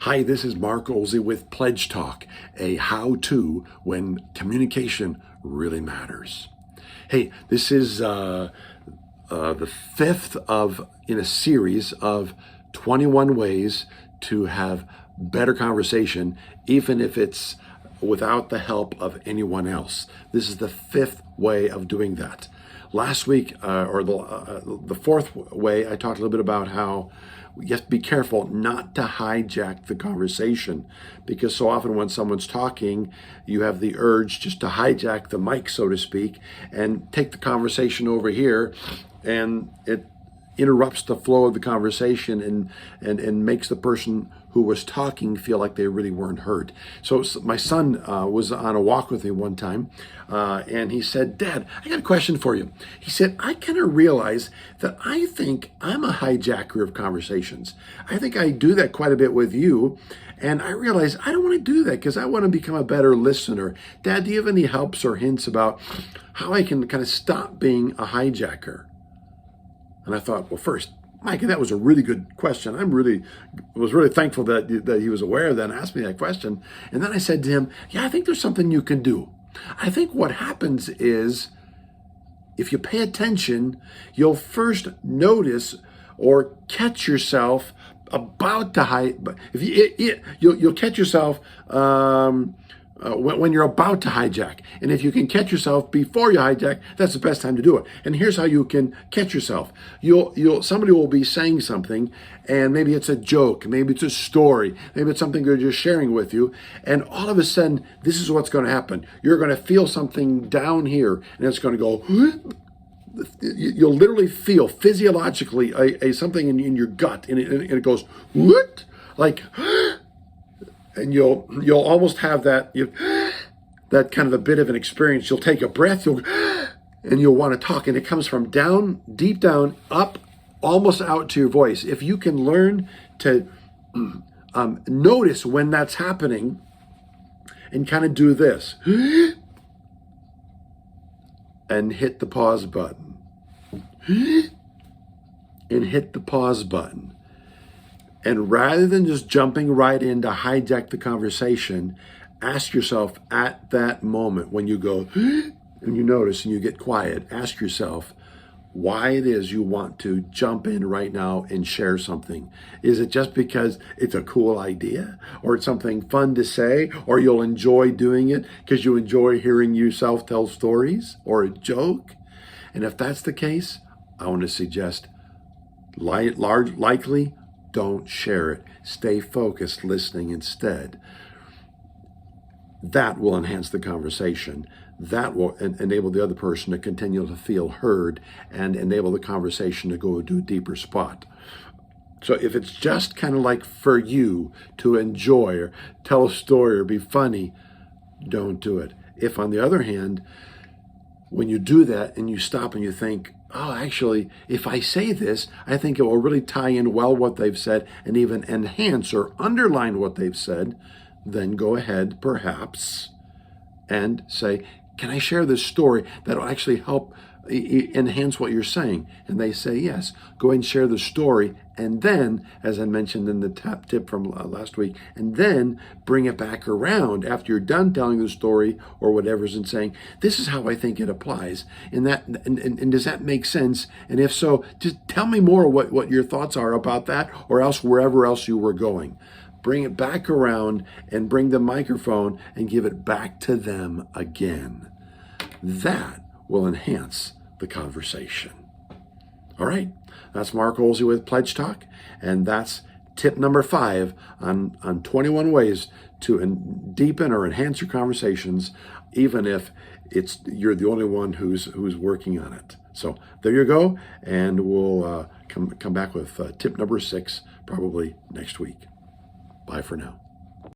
Hi, this is Mark Oelze with PLEDGEtalk, a how-to when communication really matters. Hey, this is the fifth in a series of 21 ways to have better conversation, even if it's without the help of anyone else. This is the fifth way of doing that. Last week, or the fourth way, I talked a little bit about how you have to be careful not to hijack the conversation, because so often when someone's talking, you have the urge just to hijack the mic, so to speak, and take the conversation over here, and it interrupts the flow of the conversation and makes the person who was talking feel like they really weren't heard. So my son was on a walk with me one time, and he said, "Dad, I got a question for you." He said, "I kind of realize that I think I'm a hijacker of conversations. I think I do that quite a bit with you, and I realize I don't want to do that because I want to become a better listener. Dad, do you have any helps or hints about how I can kind of stop being a hijacker?" And I thought, well, first, Mike, that was a really good question. Was really thankful that he was aware of that and asked me that question. And then I said to him, yeah, I think there's something you can do. I think what happens is, if you pay attention, you'll first notice or catch yourself about to you'll catch yourself when you're about to hijack. And if you can catch yourself before you hijack, that's the best time to do it. And here's how you can catch yourself. Somebody will be saying something, and maybe it's a joke, maybe it's a story, maybe it's something they're just sharing with you, and all of a sudden, this is what's going to happen. You're going to feel something down here, and it's going to go, you'll literally feel physiologically something in your gut, and it goes, what? Like, and you'll almost have that kind of a bit of an experience. You'll take a breath, and you'll want to talk, and it comes from down, deep down, up, almost out to your voice. If you can learn to notice when that's happening and kind of do this and hit the pause button and hit the pause button. And rather than just jumping right in to hijack the conversation, ask yourself at that moment when you go and you notice and you get quiet, ask yourself why it is you want to jump in right now and share something. Is it just because it's a cool idea, or it's something fun to say, or you'll enjoy doing it because you enjoy hearing yourself tell stories, or a joke? And if that's the case, I want to suggest likely don't share it. Stay focused, listening instead. That will enhance the conversation. That will enable the other person to continue to feel heard and enable the conversation to go to a deeper spot. So if it's just kind of like for you to enjoy or tell a story or be funny, don't do it. If, on the other hand, when you do that and you stop and you think, oh, actually, if I say this, I think it will really tie in well what they've said and even enhance or underline what they've said, then go ahead, perhaps, and say, can I share this story that will actually help enhance what you're saying? And they say yes. Go ahead and share the story, and then, as I mentioned in the tip from last week, and then bring it back around after you're done telling the story or whatever's, and saying, this is how I think it applies. And does that make sense? And if so, just tell me more what your thoughts are about that, or else wherever else you were going. Bring it back around and bring the microphone and give it back to them again. That will enhance the conversation. All right, that's Mark Oelze with PLEDGEtalk, and that's tip number 5 on 21 ways to deepen or enhance your conversations, even if you're the only one who's working on it. So there you go, and we'll come back with tip number 6 probably next week. Bye for now.